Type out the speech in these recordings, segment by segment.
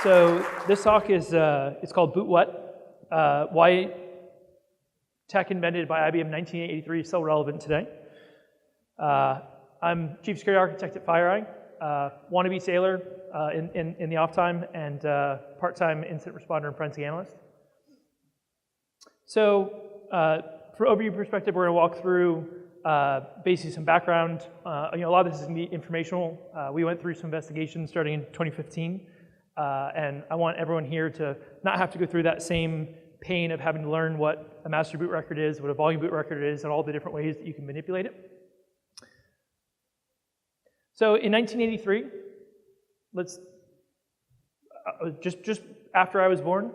So this talk is it's called Boot What? Why tech invented by IBM in 1983 is still relevant today. I'm Chief Security Architect at FireEye, wannabe sailor in the off time, and part-time incident responder and forensic analyst. So from an overview perspective, we're going to walk through basically some background. A lot of this is going to be informational. We went through some investigations starting in 2015. And I want everyone here to not have to go through that same pain of having to learn what a master boot record is, what a volume boot record is, and all the different ways that you can manipulate it. So in 1983, just after I was born,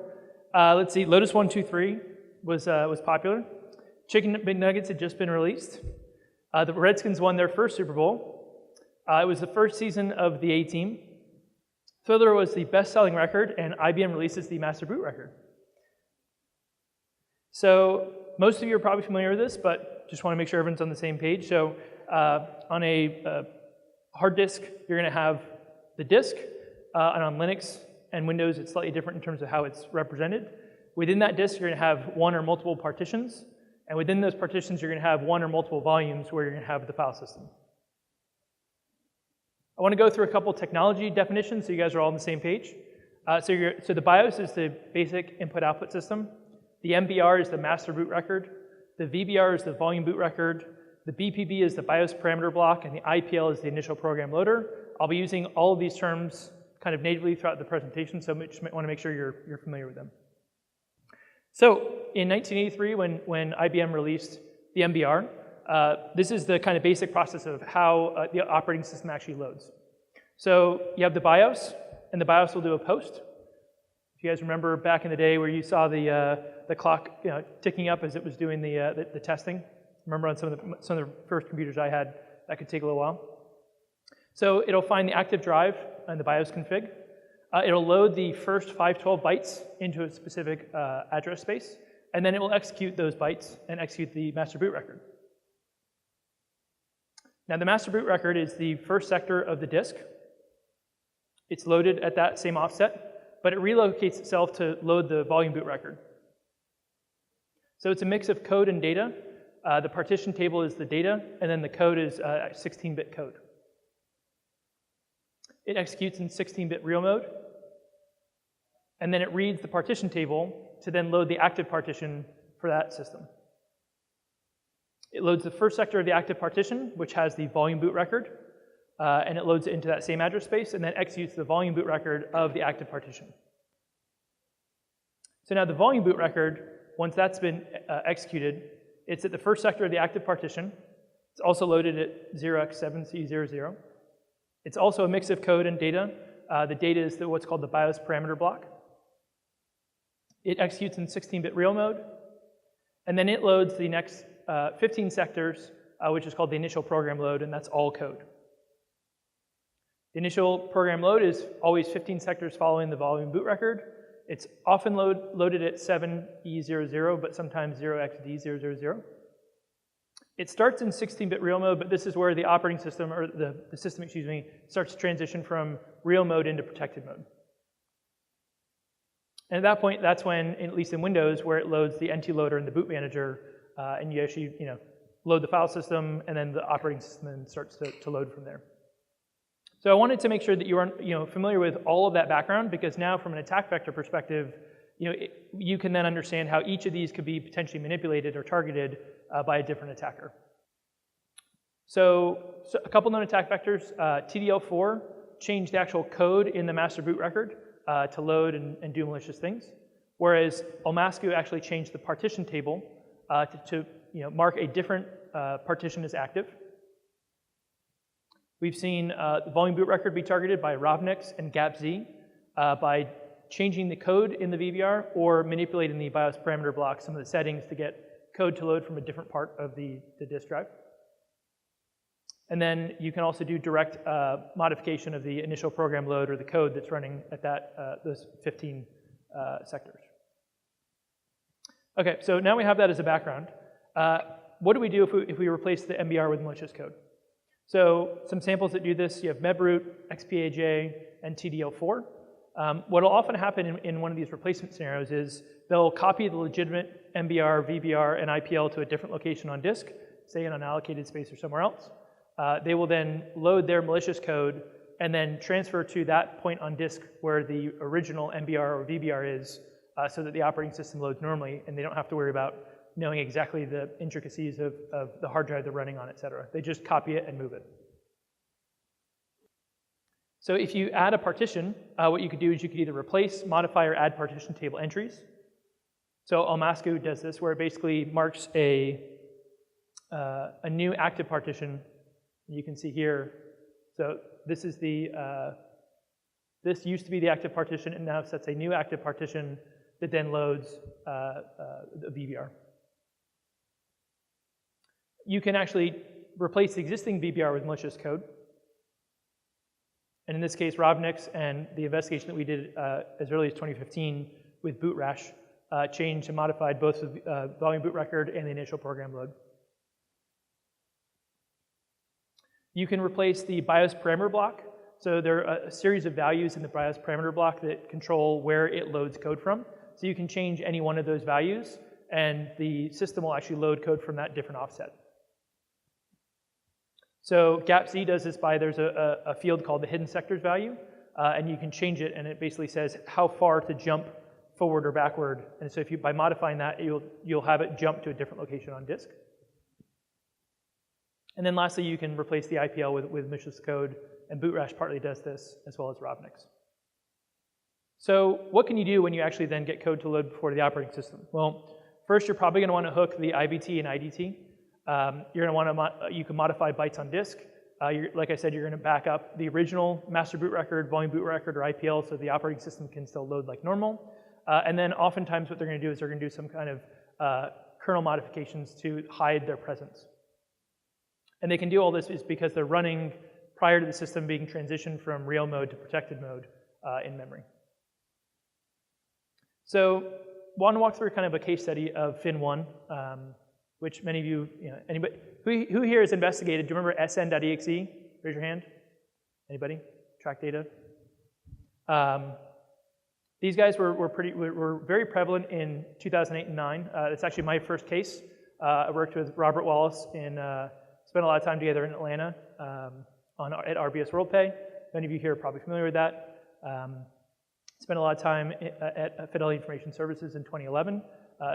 let's see, Lotus 123 was popular. Chicken McNuggets had just been released. The Redskins won their first Super Bowl. It was the first season of the A-Team. Thriller was the best-selling record, and IBM releases the master boot record. So most of you are probably familiar with this, but just want to make sure everyone's on the same page. So on a hard disk, you're going to have the disk, and on Linux and Windows, it's slightly different in terms of how it's represented. Within that disk, you're going to have one or multiple partitions, and within those partitions, you're going to have one or multiple volumes where you're going to have the file system. I want to go through a couple technology definitions so you guys are all on the same page. So the BIOS is the basic input-output system. The MBR is the master boot record. The VBR is the volume boot record. The BPB is the BIOS parameter block, and the IPL is the initial program loader. I'll be using all of these terms kind of natively throughout the presentation, so I just want to make sure you're familiar with them. So in 1983, when IBM released the MBR, this is the kind of basic process of how the operating system actually loads. So you have the BIOS, and the BIOS will do a post. If you guys remember back in the day where you saw the clock ticking up as it was doing the testing. Remember on some of the first computers I had, that could take a little while. So it'll find the active drive and the BIOS config. It'll load the first 512 bytes into a specific address space, and then it will execute those bytes and execute the master boot record. Now, the master boot record is the first sector of the disk. It's loaded at that same offset, but it relocates itself to load the volume boot record. So it's a mix of code and data. The partition table is the data, and then the code is 16-bit code. It executes in 16-bit real mode, and then it reads the partition table to then load the active partition for that system. It loads the first sector of the active partition, which has the volume boot record, and it loads it into that same address space, and then executes the volume boot record of the active partition. So now the volume boot record, once that's been executed, it's at the first sector of the active partition. It's also loaded at 0x7C00. It's also a mix of code and data. The data is what's called the BIOS parameter block. It executes in 16-bit real mode, and then it loads the next 15 sectors, which is called the initial program load, and that's all code. The initial program load is always 15 sectors following the volume boot record. It's often loaded at 7E00, but sometimes 0xD000. It starts in 16-bit real mode, but this is where the operating system, or the system, excuse me, starts to transition from real mode into protected mode. And at that point, that's when, at least in Windows, where it loads the NT loader and the boot manager, and you actually load the file system, and then the operating system then starts to load from there. So I wanted to make sure that you are familiar with all of that background, because now from an attack vector perspective, you can then understand how each of these could be potentially manipulated or targeted by a different attacker. So a couple known attack vectors, TDL4 changed the actual code in the master boot record to load and do malicious things, whereas Olmascu actually changed the partition table to mark a different partition as active. We've seen the volume boot record be targeted by Rovnix and GAPZ by changing the code in the VBR or manipulating the BIOS parameter block, some of the settings to get code to load from a different part of the disk drive. And then you can also do direct modification of the initial program load or the code that's running at those 15 sectors. Okay, so now we have that as a background. What do we do if we replace the MBR with malicious code? So some samples that do this, you have mebroot, xpaj, and TDL4. What will often happen in one of these replacement scenarios is they'll copy the legitimate MBR, VBR, and IPL to a different location on disk, say in unallocated space or somewhere else. They will then load their malicious code and then transfer to that point on disk where the original MBR or VBR is, so that the operating system loads normally, and they don't have to worry about knowing exactly the intricacies of the hard drive they're running on, et cetera. They just copy it and move it. So if you add a partition, what you could do is you could either replace, modify, or add partition table entries. So Almasco does this, where it basically marks a new active partition. You can see here. So this is this used to be the active partition, and now sets a new active partition that then loads the VBR. You can actually replace the existing VBR with malicious code. And in this case, Rovnix and the investigation that we did as early as 2015 with BOOTRASH changed and modified both the volume boot record and the initial program load. You can replace the BIOS parameter block. So there are a series of values in the BIOS parameter block that control where it loads code from. So you can change any one of those values, and the system will actually load code from that different offset. So GAPC does this by, there's a field called the hidden sectors value, and you can change it, and it basically says how far to jump forward or backward. And so if you, by modifying that, you'll have it jump to a different location on disk. And then lastly, you can replace the IPL with malicious code, and BOOTRASH partly does this, as well as Rovnix. So what can you do when you actually then get code to load before the operating system? Well, first you're probably going to want to hook the IBT and IDT. You're going to want to, you can modify bytes on disk. Like I said, you're going to back up the original master boot record, volume boot record, or IPL, so the operating system can still load like normal. And then oftentimes what they're going to do is they're going to do some kind of kernel modifications to hide their presence. And they can do all this is because they're running prior to the system being transitioned from real mode to protected mode in memory. So I want to walk through kind of a case study of Fin1, which many of you, anybody, who here has investigated? Do you remember sn.exe? Raise your hand. Anybody? Track data? These guys were very prevalent in 2008 and 9. It's actually my first case. I worked with Robert Wallace spent a lot of time together in Atlanta at RBS WorldPay. Many of you here are probably familiar with that. Spent a lot of time at Fidelity Information Services in 2011.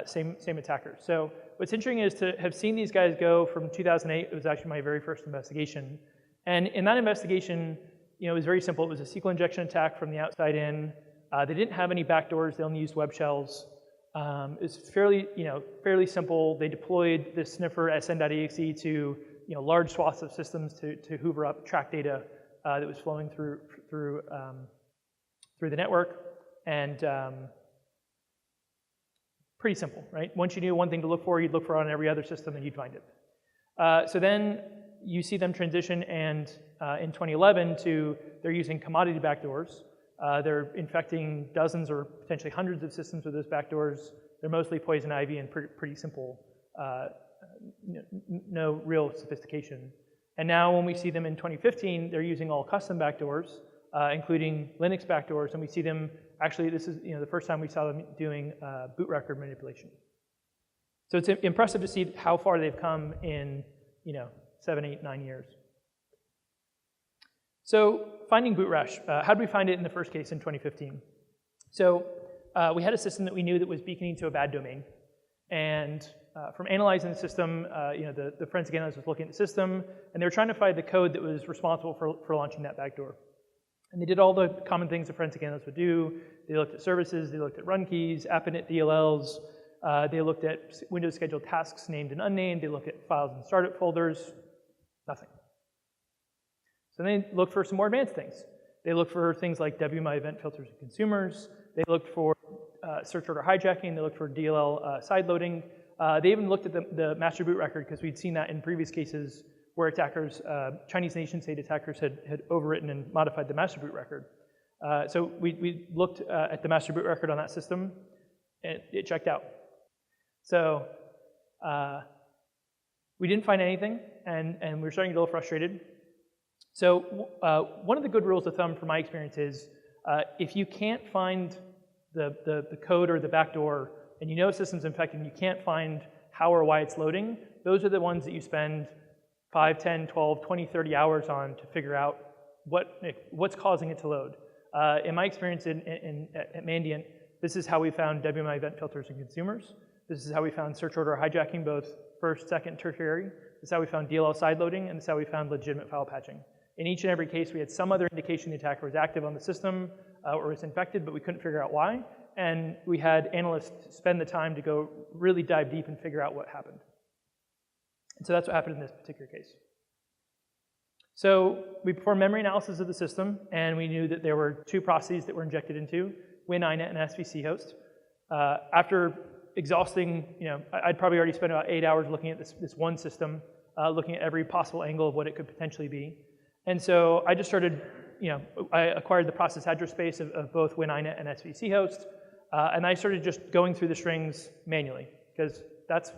Same attackers. So what's interesting is to have seen these guys go from 2008. It was actually my very first investigation. And in that investigation, it was very simple. It was a SQL injection attack from the outside in. They didn't have any backdoors. They only used web shells. It was fairly simple. They deployed the sniffer sn.exe to large swaths of systems to hoover up track data that was flowing through the network, and pretty simple, right? Once you knew one thing to look for, you'd look for it on every other system, and you'd find it. So then you see them transition, and in 2011 they're using commodity backdoors. They're infecting dozens or potentially hundreds of systems with those backdoors. They're mostly poison ivy and pretty simple. No real sophistication. And now when we see them in 2015, they're using all custom backdoors, including Linux backdoors, and we see them, actually this is the first time we saw them doing boot record manipulation. So it's impressive to see how far they've come in 7, 8, 9 years. So finding BOOTRASH, how did we find it in the first case in 2015? So we had a system that we knew that was beaconing to a bad domain, and from analyzing the system, the forensic analyst was looking at the system, and they were trying to find the code that was responsible for launching that backdoor. And they did all the common things a forensic analyst would do. They looked at services, they looked at run keys, app-init DLLs, they looked at Windows scheduled tasks named and unnamed, they looked at files and startup folders, nothing. So they looked for some more advanced things. They looked for things like WMI event filters and consumers, they looked for search order hijacking, they looked for DLL sideloading. They even looked at the master boot record, because we'd seen that in previous cases where attackers, Chinese nation state attackers had overwritten and modified the master boot record. So we looked at the master boot record on that system, and it checked out. So we didn't find anything, and we were starting to get a little frustrated. So one of the good rules of thumb from my experience is if you can't find the code or the backdoor, and you know a system's infected and you can't find how or why it's loading, those are the ones that you spend 5, 10, 12, 20, 30 hours on to figure out what's causing it to load. In my experience at Mandiant, this is how we found WMI event filters in consumers. This is how we found search order hijacking, both first, second, tertiary. This is how we found DLL sideloading, and this is how we found legitimate file patching. In each and every case, we had some other indication the attacker was active on the system or was infected, but we couldn't figure out why. And we had analysts spend the time to go really dive deep and figure out what happened. And so that's what happened in this particular case. So we performed memory analysis of the system, and we knew that there were 2 processes that were injected into, WinINet and SVC host. After exhausting, I'd probably already spent about 8 hours looking at this one system, looking at every possible angle of what it could potentially be. And so I just started, I acquired the process address space of both WinINet and SVC host, and I started just going through the strings manually, because that's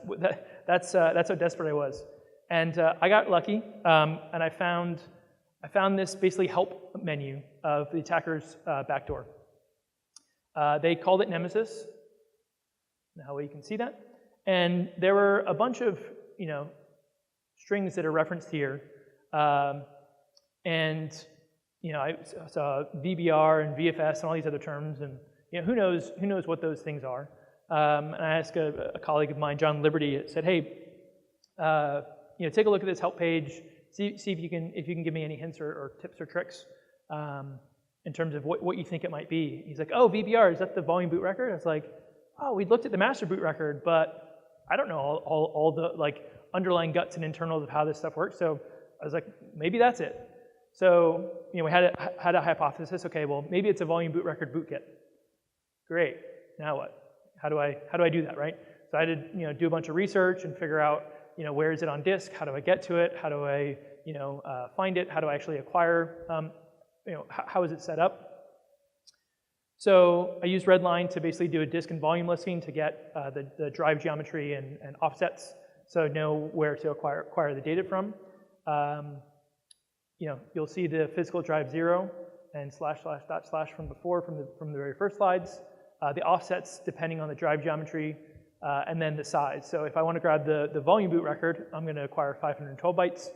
how desperate I was. And I got lucky, and I found this basically help menu of the attacker's backdoor. They called it Nemesis. Now you can see that. And there were a bunch of strings that are referenced here. And I saw VBR and VFS and all these other terms, and who knows what those things are. And I asked a colleague of mine, John Liberty, said, hey, take a look at this help page, see if you can give me any hints or tips or tricks in terms of what you think it might be. He's like, oh, VBR, is that the volume boot record? I was like, oh, we looked at the master boot record, but I don't know all the underlying guts and internals of how this stuff works. So I was like, maybe that's it. So we had a hypothesis. Okay, well, maybe it's a volume boot record bootkit. Great. Now what? How do I do that, right? So I had to do a bunch of research and figure out where is it on disk? How do I get to it? How do I find it? How do I actually acquire? How is it set up? So I used Redline to basically do a disk and volume listing to get the drive geometry and offsets, so I know where to acquire the data from. You'll see the physical drive 0 and / / from before, from the very first slides. The offsets depending on the drive geometry, and then the size. So if I want to grab the volume boot record, I'm going to acquire 512 bytes.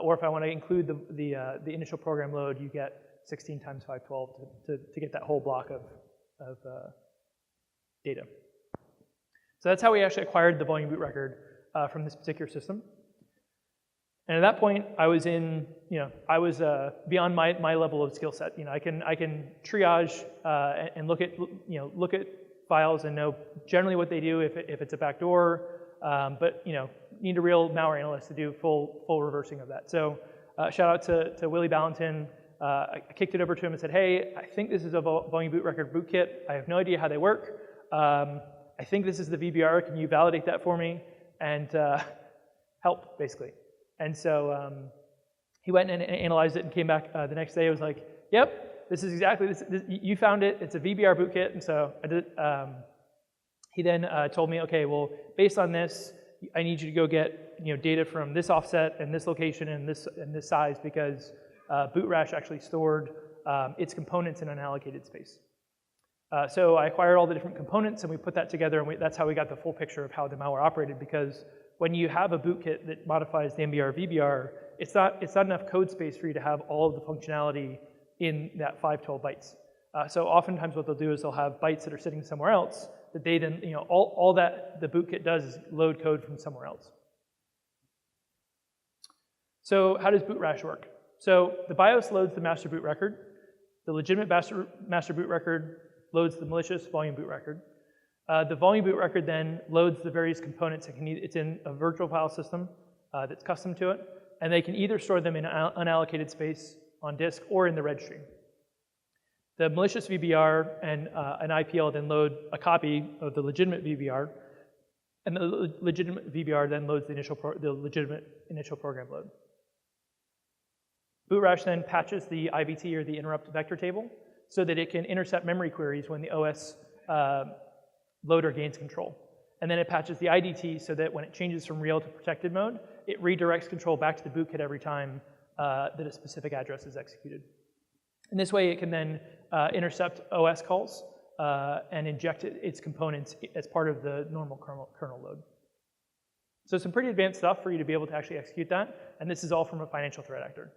Or if I want to include the initial program load, you get 16 times 512 to get that whole block of data. So that's how we actually acquired the volume boot record from this particular system. And at that point, I was beyond my level of skill set. I can triage and look at files and know generally what they do if it's a backdoor, but need a real malware analyst to do full reversing of that. So shout out to Willie Ballantyne. I kicked it over to him and said, hey, I think this is a volume boot record bootkit. I have no idea how they work. I think this is the VBR. Can you validate that for me? And help, basically. And so he went and analyzed it and came back the next day. It was like, yep, this is exactly this. You found it. It's a VBR bootkit. And so I did. He then told me, okay, well, based on this, I need you to go get data from this offset and this location and this size, because BOOTRASH actually stored its components in unallocated space. So I acquired all the different components and we put that together, and that's how we got the full picture of how the malware operated. Because when you have a bootkit that modifies the MBR VBR, it's not enough code space for you to have all of the functionality in that 512 bytes. So oftentimes what they'll do is they'll have bytes that are sitting somewhere else that they then, all that the bootkit does is load code from somewhere else. So how does BOOTRASH work? So the BIOS loads the master boot record. The legitimate master boot record loads the malicious volume boot record. The volume boot record then loads the various components. It's in a virtual file system that's custom to it, and they can either store them in unallocated space on disk or in the registry. The malicious VBR and an IPL then load a copy of the legitimate VBR, and the legitimate VBR then loads the legitimate initial program load. BOOTRASH then patches the IVT, or the interrupt vector table, so that it can intercept memory queries when the OS loader gains control. And then it patches the IDT so that when it changes from real to protected mode, it redirects control back to the bootkit every time that a specific address is executed. And this way it can then intercept OS calls and inject its components as part of the normal kernel load. So some pretty advanced stuff for you to be able to actually execute that, and this is all from a financial threat actor.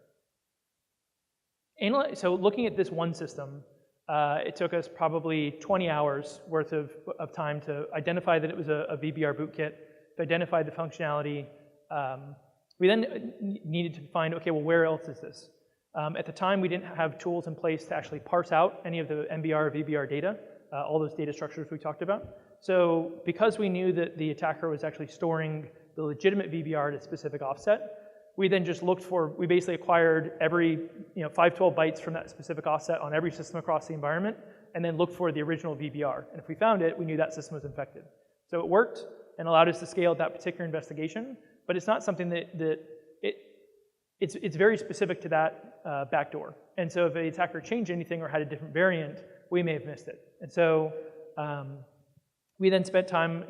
So looking at this one system, it took us probably 20 hours worth of time to identify that it was a VBR bootkit, to identify the functionality. We then needed to find, okay, well, where else is this? At the time, we didn't have tools in place to actually parse out any of the MBR or VBR data, all those data structures we talked about. So because we knew that the attacker was actually storing the legitimate VBR at a specific offset, we then just looked for, we basically acquired every 512 bytes from that specific offset on every system across the environment, and then looked for the original VBR. And if we found it, we knew that system was infected. So it worked and allowed us to scale that particular investigation, but it's not something it's very specific to that backdoor. And so if the attacker changed anything or had a different variant, we may have missed it. And so we then spent time,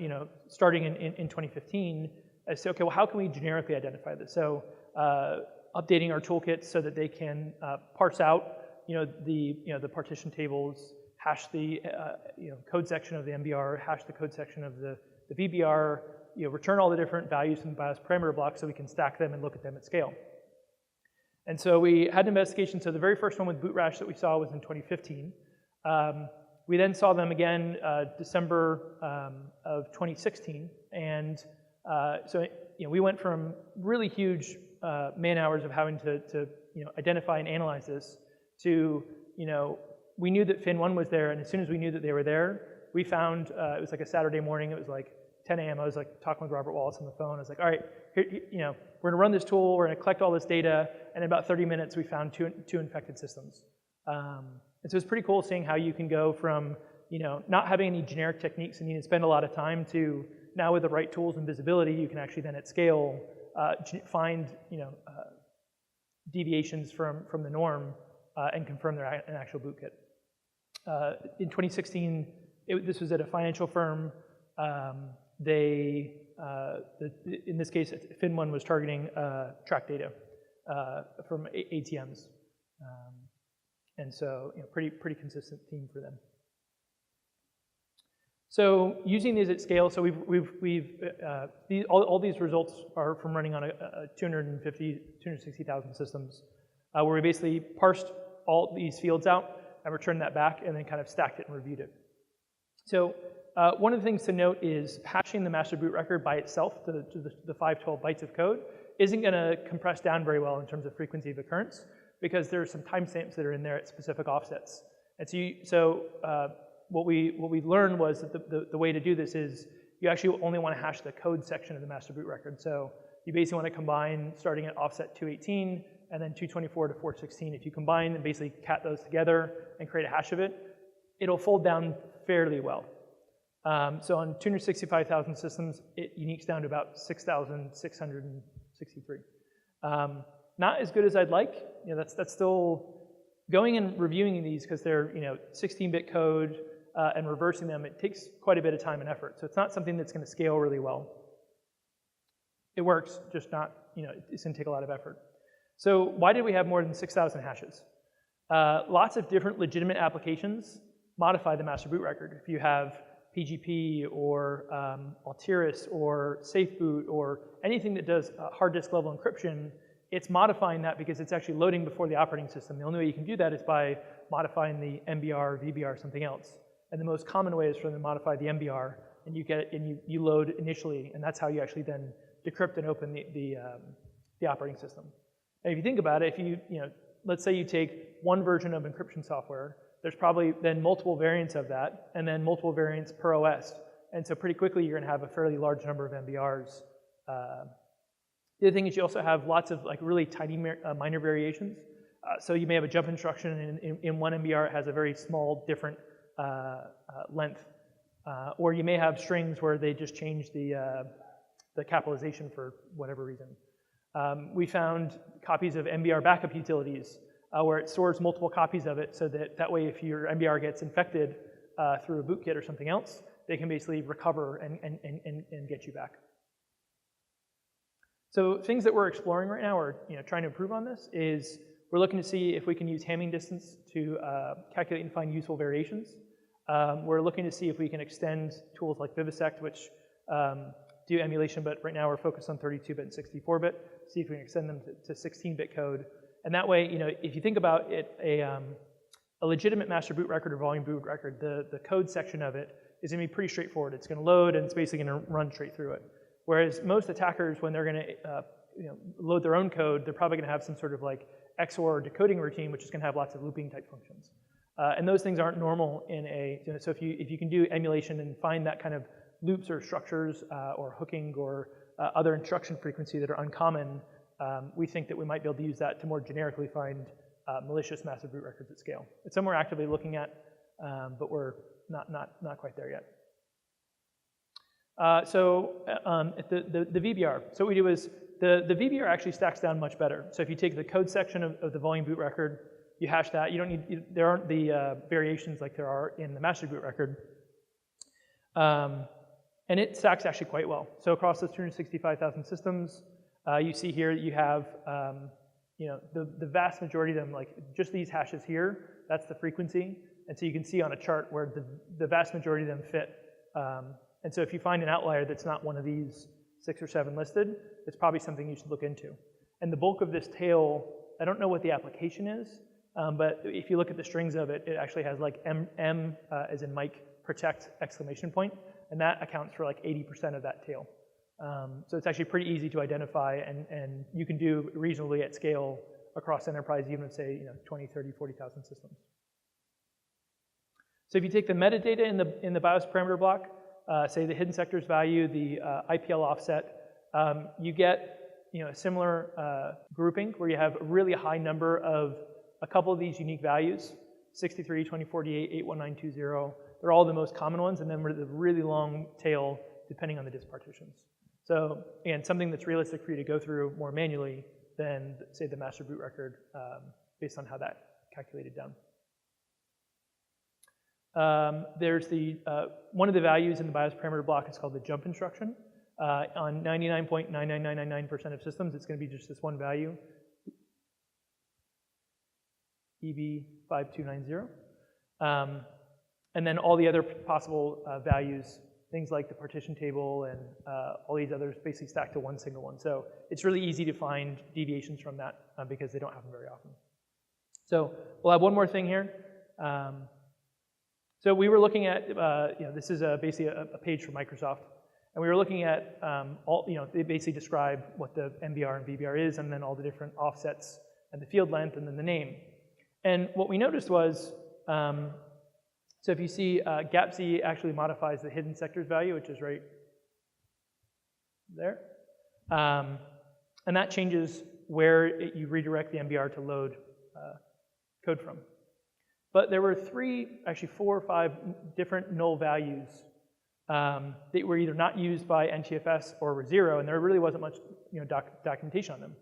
starting in 2015, as to, okay, well, how can we generically identify this? So updating our toolkits so that they can parse out, the partition tables, hash the code section of the MBR, hash the code section of the VBR, return all the different values from the BIOS parameter block so we can stack them and look at them at scale. And so we had an investigation. So the very first one with BOOTRASH that we saw was in 2015. We then saw them again December of 2016. And so we went from really huge man hours of having to identify and analyze this to, we knew that FIN1 was there, and as soon as we knew that they were there, we found, it was like a Saturday morning, it was like 10 a.m. I was like talking with Robert Wallace on the phone. I was like, all right, here, we're gonna run this tool, we're gonna collect all this data, and in about 30 minutes we found two infected systems. And so it's pretty cool seeing how you can go from not having any generic techniques and needing to spend a lot of time to now with the right tools and visibility, you can actually then at scale find deviations from the norm and confirm they're an actual bootkit. In 2016, this was at a financial firm. In this case, FIN1 was targeting track data from ATMs. And so, pretty consistent theme for them. So using these at scale, so all these results are from running on a 260,000 systems, where we basically parsed all these fields out and returned that back and then kind of stacked it and reviewed it. So one of the things to note is hashing the master boot record by itself to the 512 bytes of code isn't going to compress down very well in terms of frequency of occurrence because there are some timestamps that are in there at specific offsets. And so, what we learned was that the way to do this is you actually only want to hash the code section of the master boot record. So you basically want to combine starting at offset 218 and then 224 to 416. If you combine and basically cat those together and create a hash of it, it'll fold down fairly well. So on 265,000 systems, it uniques down to about 6,663. Not as good as I'd like. That's still going and reviewing these because they're 16-bit code and reversing them. It takes quite a bit of time and effort. So it's not something that's going to scale really well. It works, just not it's going to take a lot of effort. So why did we have more than 6,000 hashes? Lots of different legitimate applications modify the master boot record. If you have PGP or Altiris or SafeBoot or anything that does hard disk level encryption, it's modifying that because it's actually loading before the operating system. The only way you can do that is by modifying the MBR, VBR, something else. And the most common way is for them to modify the MBR, and you get it, and you load initially, and that's how you actually then decrypt and open the operating system. And if you think about it, if let's say you take one version of encryption software, there's probably then multiple variants of that, and then multiple variants per OS. And so pretty quickly, you're going to have a fairly large number of MBRs. The other thing is you also have lots of really tiny minor variations. So you may have a jump instruction in one MBR, it has a very small different length. Or you may have strings where they just change the capitalization for whatever reason. We found copies of MBR backup utilities where it stores multiple copies of it so that way if your MBR gets infected through a bootkit or something else, they can basically recover and get you back. So things that we're exploring right now or trying to improve on this is We're looking to see if we can use Hamming distance to calculate and find useful variations. We're looking to see if we can extend tools like Vivisect, which do emulation, but right now we're focused on 32-bit and 64-bit, see if we can extend them to 16-bit code. And that way, if you think about it, a legitimate master boot record or volume boot record, the code section of it is going to be pretty straightforward. It's going to load, and it's basically going to run straight through it. Whereas most attackers, when they're going to load their own code, they're probably going to have some sort of like XOR decoding routine, which is going to have lots of looping type functions. And those things aren't normal in a, so if you can do emulation and find that kind of loops or structures or hooking or other instruction frequency that are uncommon, we think that we might be able to use that to more generically find malicious massive root records at scale. It's something we're actively looking at, but we're not quite there yet. The VBR. So what we do is the VBR actually stacks down much better. So if you take the code section of the volume boot record, you hash that. You don't need, there aren't the variations like there are in the master boot record. And it stacks actually quite well. So across those 265,000 systems, you see here you have the vast majority of them, like just these hashes here, that's the frequency. And so you can see on a chart where the vast majority of them fit. And so if you find an outlier that's not one of these 6 or 7 listed, it's probably something you should look into. And the bulk of this tail, I don't know what the application is, but if you look at the strings of it, it actually has like M as in Mike, protect, exclamation point, and that accounts for like 80% of that tail. So it's actually pretty easy to identify, and you can do reasonably at scale across enterprise, even with say 20, 30, 40,000 systems. So if you take the metadata in the BIOS parameter block, say the hidden sectors value, the IPL offset, you get a similar grouping where you have a really high number of a couple of these unique values, 63, 2048, 81920. They're all the most common ones, and then the really long tail depending on the disk partitions. So again, something that's realistic for you to go through more manually than, say, the master boot record based on how that calculated down. There's one of the values in the BIOS parameter block is called the jump instruction. On 99.99999% of systems, it's going to be just this one value, EB5290. And then all the other possible values, things like the partition table and all these others, basically stack to one single one. So it's really easy to find deviations from that because they don't happen very often. So we'll have one more thing here. So we were looking at, this is basically a page from Microsoft, and we were looking at they basically describe what the MBR and VBR is, and then all the different offsets, and the field length, and then the name. And what we noticed was, so if you see GAPZ actually modifies the hidden sectors value, which is right there, and that changes where you redirect the MBR to load code from. But there were 4 or 5 different null values that were either not used by NTFS or were 0, and there really wasn't much documentation on them.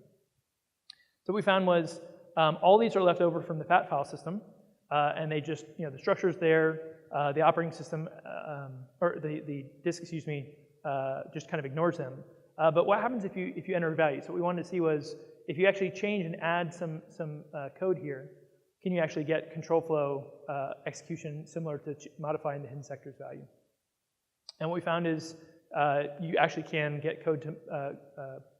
So what we found was all these are left over from the FAT file system, and they just, the structure's there, the operating system, or the disk, excuse me, just kind of ignores them. But what happens if you enter a value? So what we wanted to see was if you actually change and add some code here, can you actually get control flow execution similar to modifying the hidden sectors value? And what we found is you actually can get code to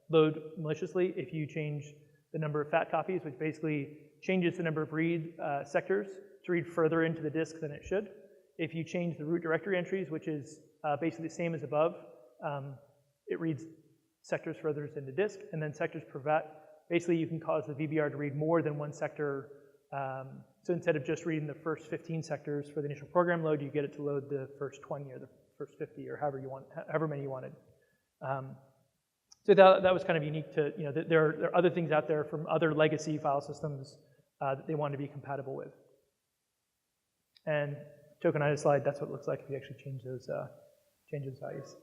load maliciously if you change the number of FAT copies, which basically changes the number of read sectors to read further into the disk than it should. If you change the root directory entries, which is basically the same as above, it reads sectors further into disk, and then sectors per VAT. Basically, you can cause the VBR to read more than one sector. So instead of just reading the first 15 sectors for the initial program load, you get it to load the first 20 or the first 50 or however many you wanted. So that was kind of unique to, there are other things out there from other legacy file systems that they wanted to be compatible with. And tokenized slide, that's what it looks like if you actually change those values.